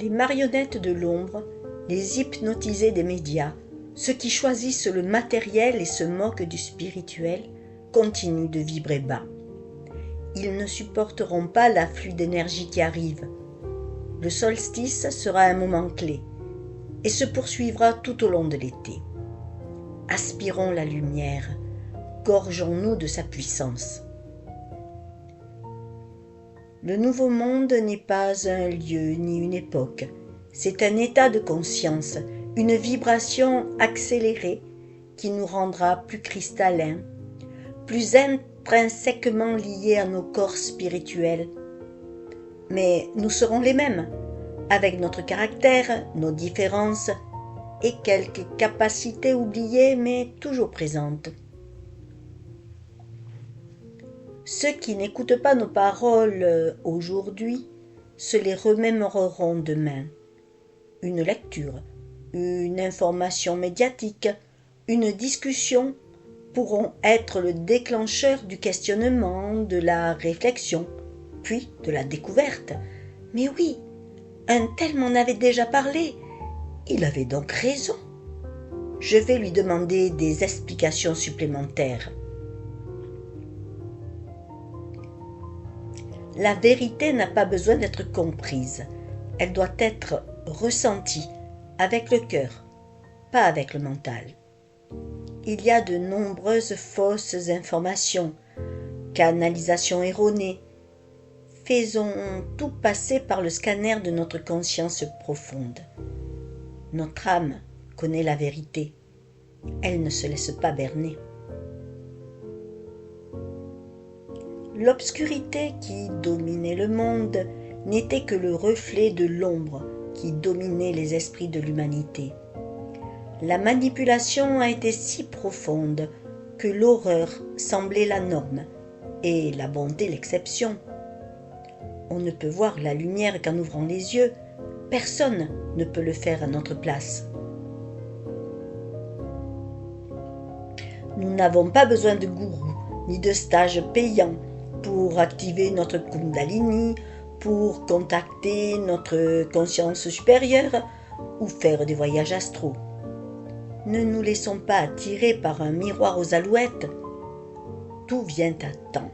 Les marionnettes de l'ombre, les hypnotisés des médias, ceux qui choisissent le matériel et se moquent du spirituel, continuent de vibrer bas. Ils ne supporteront pas l'afflux d'énergie qui arrive. Le solstice sera un moment clé et se poursuivra tout au long de l'été. Aspirons la lumière, gorgeons-nous de sa puissance. Le nouveau monde n'est pas un lieu ni une époque, c'est un état de conscience, une vibration accélérée qui nous rendra plus cristallins, plus intrinsèquement liés à nos corps spirituels. Mais nous serons les mêmes, avec notre caractère, nos différences et quelques capacités oubliées mais toujours présentes. Ceux qui n'écoutent pas nos paroles aujourd'hui se les remémoreront demain. Une lecture, une information médiatique, une discussion pourront être le déclencheur du questionnement, de la réflexion, puis de la découverte. Mais oui, un tel m'en avait déjà parlé. Il avait donc raison. Je vais lui demander des explications supplémentaires. La vérité n'a pas besoin d'être comprise. Elle doit être ressentie avec le cœur, pas avec le mental. Il y a de nombreuses fausses informations, canalisations erronées. Faisons tout passer par le scanner de notre conscience profonde. Notre âme connaît la vérité. Elle ne se laisse pas berner. L'obscurité qui dominait le monde n'était que le reflet de l'ombre qui dominait les esprits de l'humanité. La manipulation a été si profonde que l'horreur semblait la norme et la bonté l'exception. On ne peut voir la lumière qu'en ouvrant les yeux. Personne ne peut le faire à notre place. Nous n'avons pas besoin de gourous ni de stages payants pour activer notre Kundalini, pour contacter notre conscience supérieure ou faire des voyages astraux. Ne nous laissons pas attirer par un miroir aux alouettes. Tout vient à temps.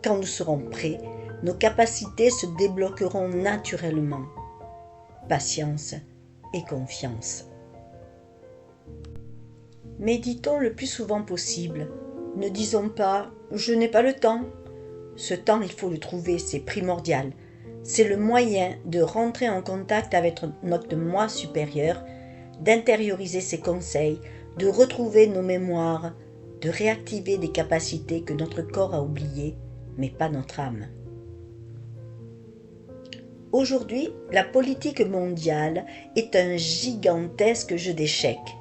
Quand nous serons prêts, nos capacités se débloqueront naturellement. Patience et confiance. Méditons le plus souvent possible. Ne disons pas « je n'ai pas le temps ». Ce temps, il faut le trouver, c'est primordial. C'est le moyen de rentrer en contact avec notre moi supérieur, d'intérioriser ses conseils, de retrouver nos mémoires, de réactiver des capacités que notre corps a oubliées, mais pas notre âme. Aujourd'hui, la politique mondiale est un gigantesque jeu d'échecs.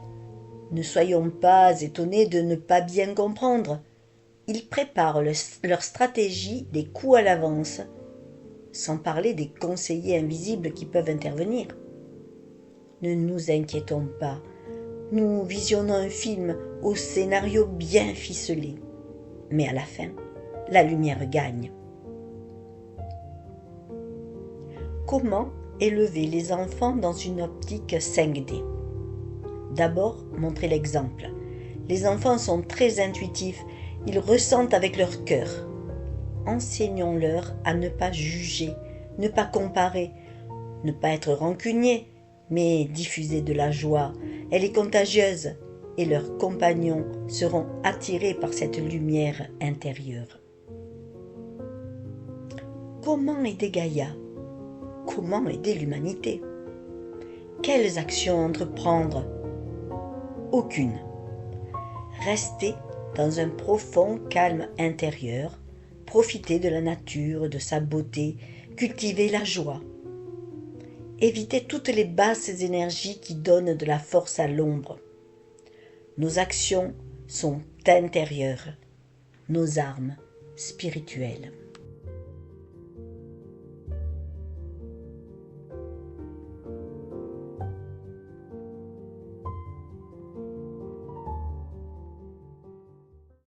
Ne soyons pas étonnés de ne pas bien comprendre. Ils préparent leur stratégie des coups à l'avance, sans parler des conseillers invisibles qui peuvent intervenir. Ne nous inquiétons pas, nous visionnons un film au scénario bien ficelé. Mais à la fin, la lumière gagne. Comment élever les enfants dans une optique 5D ? D'abord, montrer l'exemple. Les enfants sont très intuitifs, ils ressentent avec leur cœur. Enseignons-leur à ne pas juger, ne pas comparer, ne pas être rancuniers, mais diffuser de la joie. Elle est contagieuse et leurs compagnons seront attirés par cette lumière intérieure. Comment aider Gaïa ? Comment aider l'humanité ? Quelles actions entreprendre ? Aucune. Rester dans un profond calme intérieur, profiter de la nature, de sa beauté, cultiver la joie. Éviter toutes les basses énergies qui donnent de la force à l'ombre. Nos actions sont intérieures, nos armes spirituelles.